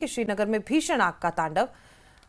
कि श्रीनगर में भीषण आग का तांडव।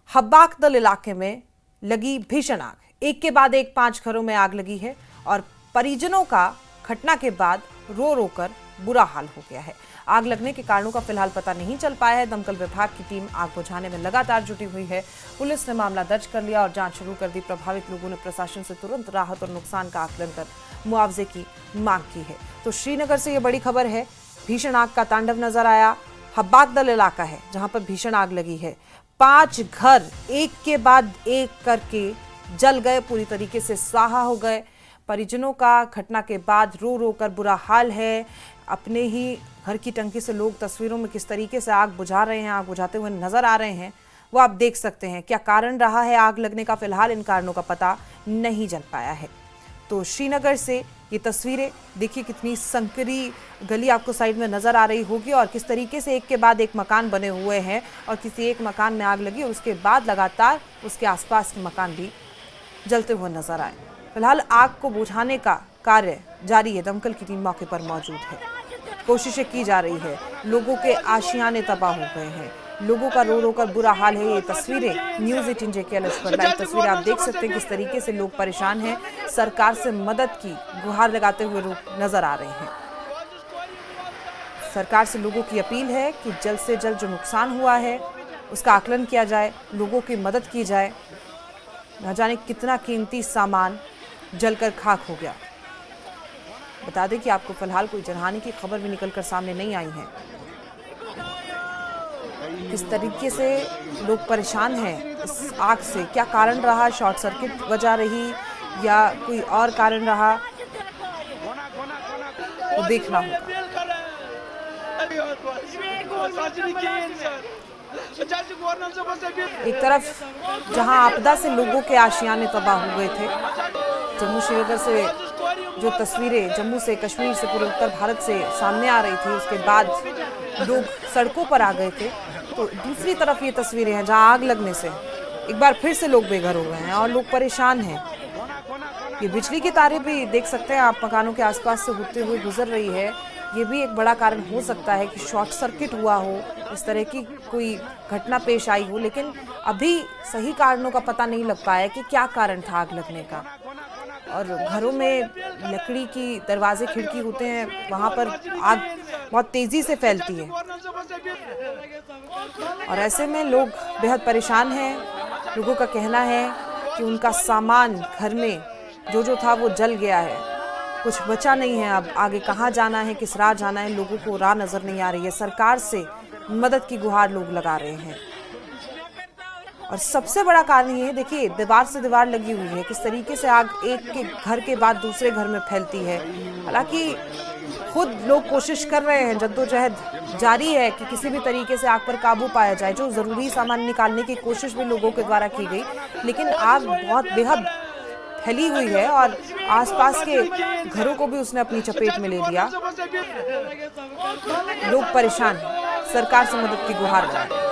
हब्बाकदल इलाके में लगी भीषण आग, एक के बाद एक 5 घरों में आग लगी है और परिजनों का घटना के बाद रो रो कर बुरा हाल हो गया है। आग लगने के कारणों का फिलहाल पता नहीं चल पाया है। दमकल विभाग की टीम आग बुझाने में लगातार जुटी हुई है। पुलिस ने मामला दर्ज कर लिया और जांच शुरू कर दी। प्रभावित लोगों ने प्रशासन से तुरंत राहत और नुकसान का आकलन कर मुआवजे की मांग की है। तो श्रीनगर से ये बड़ी खबर है, भीषण आग का तांडव नजर आया। हब्बाकदल इलाका है जहां पर भीषण आग लगी है। 5 घर एक के बाद एक करके जल गए, पूरी तरीके से स्वाहा हो गए। परिजनों का घटना के बाद रो रो कर बुरा हाल है। अपने ही घर की टंकी से लोग तस्वीरों में किस तरीके से आग बुझा रहे हैं, आग बुझाते हुए नजर आ रहे हैं, वो आप देख सकते हैं। क्या कारण रहा है आग लगने का, फिलहाल इन कारणों का पता नहीं चल पाया है। तो श्रीनगर से ये तस्वीरें देखिए, कितनी संकरी गली आपको साइड में नजर आ रही होगी और किस तरीके से एक के बाद एक मकान बने हुए हैं और किसी एक मकान में आग लगी और उसके बाद लगातार उसके आसपास के मकान भी जलते हुए नजर आए। फिलहाल आग को बुझाने का कार्य जारी है। दमकल की टीम मौके पर मौजूद है, कोशिशें की जा रही है। लोगों के आशियाने तबाह हो गए हैं, लोगों का रो रो कर बुरा हाल है। ये तस्वीरें न्यूज़ 18 JKLS पर लाइव तस्वीरें आप देख सकते हैं किस तरीके से लोग परेशान हैं। सरकार से मदद की गुहार लगाते हुए लोग नजर आ रहे हैं। सरकार से लोगों की अपील है कि जल्द से जल्द जो नुकसान हुआ है उसका आकलन किया जाए, लोगों की मदद की जाए। न जाने कितना कीमती सामान जलकर खाक हो गया। बता दें कि आपको फिलहाल कोई जनहानि की खबर भी निकलकर सामने नहीं आई है। किस तरीके से लोग परेशान हैं इस आग से, क्या कारण रहा, शॉर्ट सर्किट वजह रही या कोई और कारण रहा, तो देखना होगा। एक तरफ जहां आपदा से लोगों के आशियाने तबाह हो गए थे, जम्मू श्रीनगर से जो तस्वीरें जम्मू से, कश्मीर से, पूरे उत्तर भारत से सामने आ रही थी, उसके बाद लोग सड़कों पर आ गए थे, तो दूसरी तरफ ये तस्वीरें हैं जहां आग लगने से एक बार फिर से लोग बेघर हो गए हैं और लोग परेशान हैं। ये बिजली की तारें भी देख सकते हैं आप, मकानों के आसपास से होते हुए गुजर रही है। ये भी एक बड़ा कारण हो सकता है कि शॉर्ट सर्किट हुआ हो, इस तरह की कोई घटना पेश आई हो, लेकिन अभी सही कारणों का पता नहीं लग पाया कि क्या कारण था आग लगने का। और घरों में लकड़ी की दरवाजे खिड़की होते हैं, वहां पर आग बहुत तेजी से फैलती है और ऐसे में लोग बेहद परेशान हैं। लोगों का कहना है कि उनका सामान घर में जो था वो जल गया है, कुछ बचा नहीं है। अब आगे कहाँ जाना है, किस राह जाना है, लोगों को राह नजर नहीं आ रही है। सरकार से मदद की गुहार लोग लगा रहे हैं और सबसे बड़ा कारण ये है, देखिए दीवार से दीवार लगी हुई है, किस तरीके से आग एक के घर के बाद दूसरे घर में फैलती है। हालांकि खुद लोग कोशिश कर रहे हैं, जद्दोजहद जारी है कि किसी भी तरीके से आग पर काबू पाया जाए। जो जरूरी सामान निकालने की कोशिश भी लोगों के द्वारा की गई, लेकिन आग बहुत बेहद फैली हुई है और आसपास के घरों को भी उसने अपनी चपेट में ले लिया। लोग परेशान हैं, सरकार से मदद की गुहार लगा रहे हैं।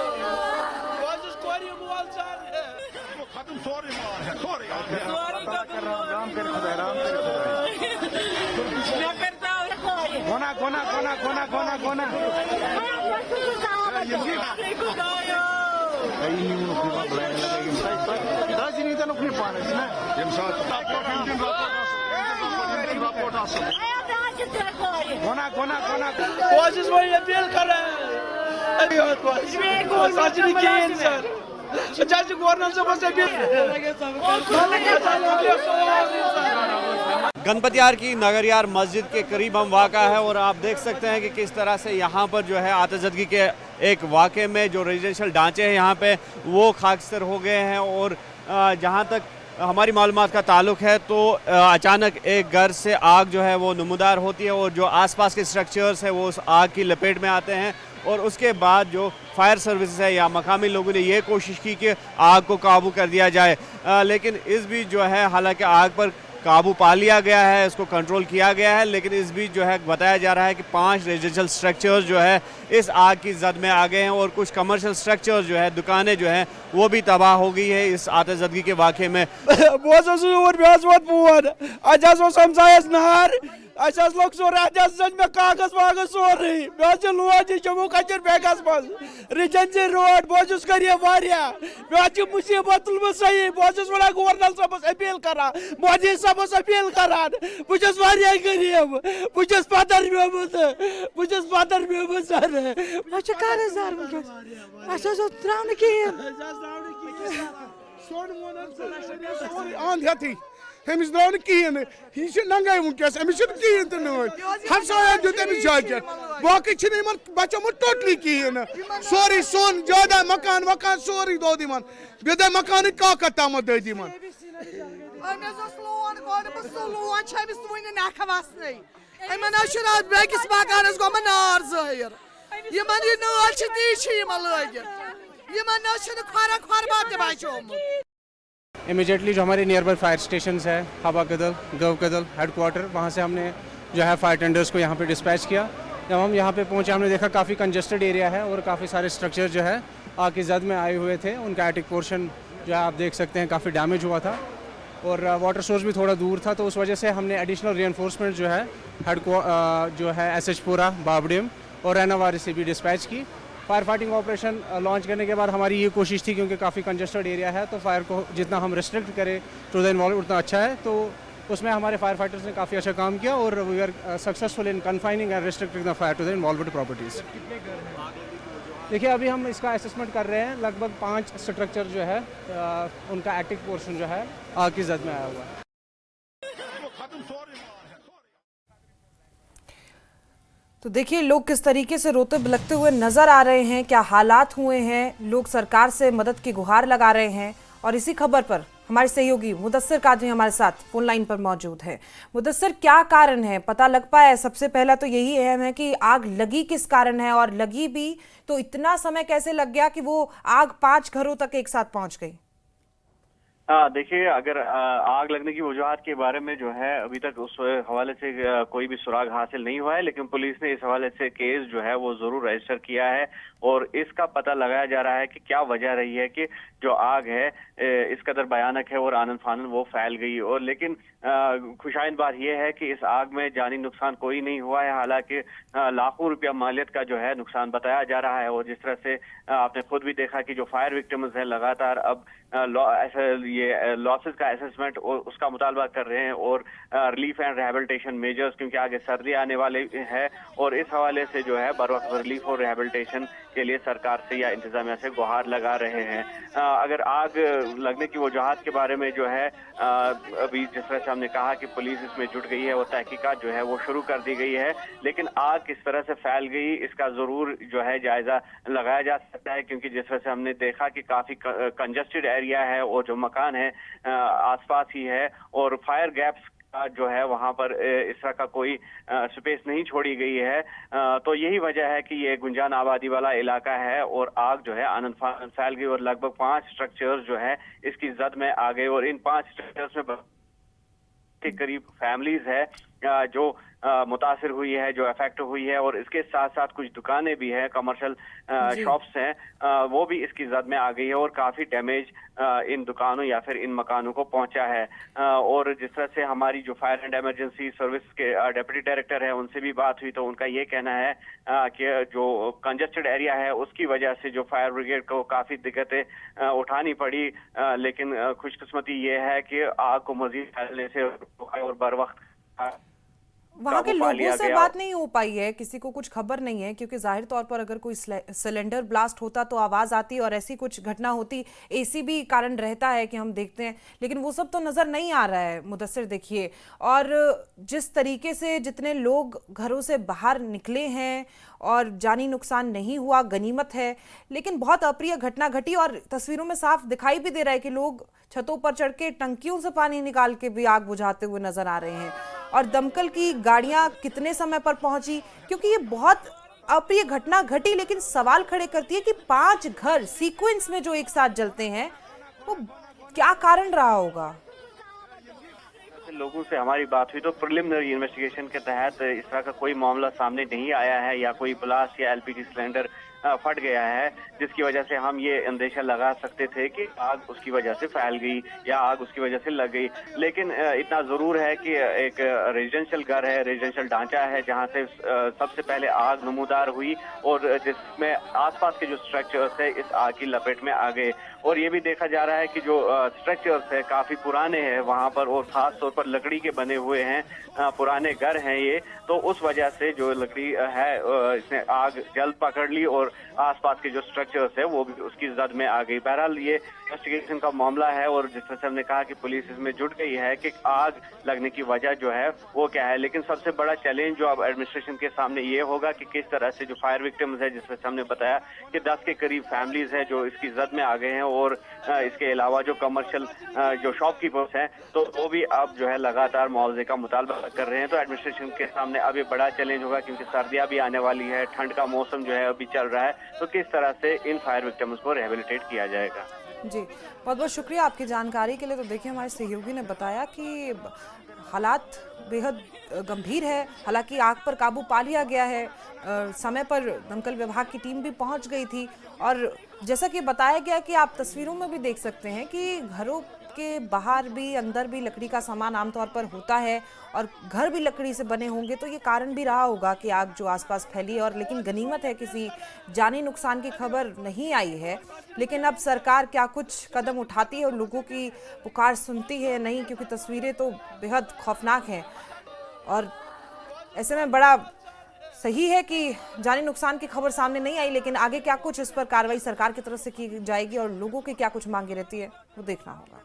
कोशिश वही अपील कर रहे हैं। गणपतियार की नगरियार मस्जिद के करीब हम वाक़ा है और आप देख सकते हैं कि किस तरह से यहाँ पर जो है आतिशबाजी के एक वाक़े में जो रेजिडेंशियल ढांचे हैं यहाँ पे वो खाकसर हो गए हैं। और जहाँ तक हमारी मालूमात का ताल्लुक है तो अचानक एक घर से आग जो है वो नमूदार होती है और जो आसपास के स्ट्रक्चर्स हैं वो उस आग की लपेट में आते हैं और उसके बाद जो फायर सर्विसेज है या मकामी लोगों ने ये कोशिश की कि आग को काबू कर दिया जाए, लेकिन इस बीच जो है हालांकि आग पर काबू पा लिया गया है, इसको कंट्रोल किया गया है, लेकिन इस बीच जो है बताया जा रहा है कि 5 रेजिडेंशियल स्ट्रक्चर्स जो है इस आग की जद में आ गए हैं और कुछ कमर्शियल स्ट्रक्चर्स जो है, दुकानें जो हैं वो भी तबाह हो गई है इस आतिशबाजी के वाक़े में। अस लोग सोरे मे कागज वागज सोरे मे लोज जम्मू कश्मीर बैगस मज रिजेंसी रोड बहुत गरीब मे मुसीबत तुलम सही बहुत वन गवर्नर साहब अपील करान मोदी साहब अपील करान बहुत गरीब बहुत पदर म्योमुत सर त्रा कहें अंध हेथी अमिस द्राव कहें यह नंगे वनकस अमिस कहें तो नई हमसाया दुत अमिस जैकेट बाकी बचोमुत टोटली कहें सोरी सोन ज्यादा मकान वकान सोरी दौद बेद मकान काकत तम दद बेकिस मकान गो नार जाहिर नाल लगित इमीडिएटली जो हमारे नियर बाय फायर स्टेशन है हवा कदल गव कदल हेडक्वार्टर, वहाँ से हमने जो है फायर टेंडर्स को यहाँ पे डिस्पैच किया। जब हम यहाँ पे पहुँचे हमने देखा काफ़ी कंजेस्टेड एरिया है और काफ़ी सारे स्ट्रक्चर जो है आग की जद में आए हुए थे। उनका एटिक पोर्शन जो है आप देख सकते हैं काफ़ी डैमेज हुआ था और वाटर सोर्स भी थोड़ा दूर था, तो उस वजह से हमने एडिशनल रीइंफोर्समेंट जो है जो है SH-पुरा, बाबडीम और रैनावारी से भी डिस्पैच की। फायर फाइटिंग ऑपरेशन लॉन्च करने के बाद हमारी ये कोशिश थी, क्योंकि काफ़ी कंजेस्टेड एरिया है, तो फायर को जितना हम रिस्ट्रिक्ट करें टू द इन्वॉल्व उतना अच्छा है। तो उसमें हमारे फायर फाइटर्स ने काफ़ी अच्छा काम किया और we are successful in confining and restricting the fire to the involved properties. देखिए अभी हम इसका असेसमेंट कर रहे हैं, लगभग 5 स्ट्रक्चर जो है उनका एक्टिव पोर्शन जो है आग की जद में आया हुआ है। तो देखिए लोग किस तरीके से रोते बिलखते हुए नजर आ रहे हैं, क्या हालात हुए हैं। लोग सरकार से मदद की गुहार लगा रहे हैं। और इसी खबर पर हमारे सहयोगी मुदस्सिर कादरी हमारे साथ फोन लाइन पर मौजूद है। मुदस्सिर, क्या कारण है, पता लग पाया? सबसे पहला तो यही अहम है कि आग लगी किस कारण है, और लगी भी तो इतना समय कैसे लग गया कि वो आग 5 घरों तक एक साथ पहुंच गई? देखिए, अगर आग लगने की वजूहात के बारे में जो है अभी तक उस हवाले से कोई भी सुराग हासिल नहीं हुआ है, लेकिन पुलिस ने इस हवाले से केस जो है वो जरूर रजिस्टर किया है और इसका पता लगाया जा रहा है कि क्या वजह रही है कि जो आग है इस कदर भयानक है और आनन फानन वो फैल गई। और लेकिन खुशाइन बात यह है कि इस आग में जानी नुकसान कोई नहीं हुआ है, हालांकि लाखों रुपया मालियत का जो है नुकसान बताया जा रहा है। और जिस तरह से आपने खुद भी देखा कि जो फायर विक्टिम्स हैं लगातार अब ये लॉसेस का असेसमेंट और उसका मुतालबा कर रहे हैं और रिलीफ एंड रिहेबिलिटेशन मेजर्स, क्योंकि आगे सर्दी आने वाले है और इस हवाले से जो है बर वक्त रिलीफ और रिहेबिलिटेशन के लिए सरकार से या इंतजामिया से गुहार लगा रहे हैं। अगर आग लगने की वजूहात के बारे में जो है अभी जिस तरह से हमने कहा कि पुलिस इसमें जुट गई है और तहकीकात जो है वो शुरू कर दी गई है, लेकिन आग किस तरह से फैल गई इसका जरूर जो है जायजा लगाया जा सकता है, क्योंकि जिस तरह से हमने देखा कि काफी कंजेस्टेड एरिया है और जो मकान है आसपास ही है और फायर गैप्स जो है वहां पर इस तरह का कोई स्पेस नहीं छोड़ी गई है। तो यही वजह है कि ये गुंजान आबादी वाला इलाका है और आग जो है आनंद फैल गई और लगभग 5 स्ट्रक्चर्स जो है इसकी जद में आ गए और इन 5 स्ट्रक्चर्स में के करीब फैमिलीज है जो मुतासिर हुई है, जो अफेक्ट हुई है और इसके साथ साथ कुछ दुकानें भी हैं, कमर्शियल शॉप्स हैं, वो भी इसकी जद में आ गई है और काफी डैमेज इन दुकानों या फिर इन मकानों को पहुंचा है। और जिस तरह से हमारी जो फायर एंड इमरजेंसी सर्विस के डिप्टी डायरेक्टर है उनसे भी बात हुई तो उनका ये कहना है कि जो कंजेस्टेड एरिया है उसकी वजह से जो फायर ब्रिगेड को काफी दिक्कतें उठानी पड़ी, लेकिन खुशकिस्मती ये है कि आग को मजीद फैलने से और बर वक्त वहाँ के लोगों से बात नहीं हो पाई है, किसी को कुछ खबर नहीं है, क्योंकि जाहिर तौर पर अगर कोई सिलेंडर ब्लास्ट होता तो आवाज आती और ऐसी कुछ घटना होती, एसी भी कारण रहता है कि हम देखते हैं, लेकिन वो सब तो नजर नहीं आ रहा है मुदस्सिर। देखिए, और जिस तरीके से जितने लोग घरों से बाहर निकले हैं और जानी नुकसान नहीं हुआ, गनीमत है, लेकिन बहुत अप्रिय घटना घटी और तस्वीरों में साफ दिखाई भी दे रहा है कि लोग छतों पर चढ़ के टंकियों से पानी निकाल के भी आग बुझाते हुए नजर आ रहे हैं। और दमकल की गाड़ियां कितने समय पर पहुंची, क्योंकि ये बहुत अप्रिय घटना घटी, लेकिन सवाल खड़े करती है कि 5 घर सीक्वेंस में जो एक साथ जलते हैं वो क्या कारण रहा होगा। लोगों से हमारी बात हुई तो प्रिलिमिनरी इन्वेस्टिगेशन के तहत इस तरह का कोई मामला सामने नहीं आया है या कोई ब्लास्ट या एलपीजी सिलेंडर फट गया है, जिसकी वजह से हम ये अंदेशा लगा सकते थे कि आग उसकी वजह से फैल गई या आग उसकी वजह से लग गई। लेकिन इतना जरूर है कि एक रेजिडेंशियल घर है, रेजिडेंशियल ढांचा है, जहां से सबसे पहले आग नमूदार हुई और जिसमें आसपास के जो स्ट्रक्चर्स है इस आग की लपेट में आ गए। और ये भी देखा जा रहा है कि जो स्ट्रक्चर्स है काफी पुराने हैं वहां पर, और खास तौर पर लकड़ी के बने हुए हैं, पुराने घर हैं ये, तो उस वजह से जो लकड़ी है इसने आग जल्द पकड़ ली और आसपास के जो स्ट्रक्चर्स है वो भी उसकी जद में आ गई। बहरहाल ये इन्वेस्टिगेशन का मामला है और जिस तरह से हमने कहा कि पुलिस इसमें जुट गई है कि आग लगने की वजह जो है वो क्या है। लेकिन सबसे बड़ा चैलेंज जो अब एडमिनिस्ट्रेशन के सामने ये होगा कि किस तरह से जो फायर विक्टिम्स है, जिस तरह से हमने बताया कि 10 के करीब फैमिलीज हैं जो इसकी जद में आ गए हैं, और इसके अलावा जो कमर्शियल जो शॉपकीपर्स हैं तो वो भी अब जो है लगातार मुआवजे का मुतालबा कर रहे हैं। तो एडमिनिस्ट्रेशन के सामने अब ये बड़ा चैलेंज होगा क्योंकि सर्दियां भी आने वाली है, ठंड का मौसम जो है अभी चल रहा है, तो किस तरह से इन फायर विक्टिम्स को रिहेबिलिटेट किया जाएगा। जी, बहुत बहुत शुक्रिया आपकी जानकारी के लिए। तो देखिए, हमारे सहयोगी ने बताया कि हालात बेहद गंभीर है। हालांकि आग पर काबू पा लिया गया है, समय पर दमकल विभाग की टीम भी पहुंच गई थी, और जैसा कि बताया गया कि आप तस्वीरों में भी देख सकते हैं कि घरों के बाहर भी अंदर भी लकड़ी का सामान आमतौर पर होता है और घर भी लकड़ी से बने होंगे, तो ये कारण भी रहा होगा कि आग जो आसपास फैली। और लेकिन गनीमत है किसी जानी नुकसान की खबर नहीं आई है। लेकिन अब सरकार क्या कुछ कदम उठाती है और लोगों की पुकार सुनती है नहीं, क्योंकि तस्वीरें तो बेहद खौफनाक हैं। और ऐसे में बड़ा सही है कि जानी नुकसान की खबर सामने नहीं आई, लेकिन आगे क्या कुछ इस पर कार्रवाई सरकार की तरफ से की जाएगी और लोगों की क्या कुछ मांगे रहती है वो देखना होगा।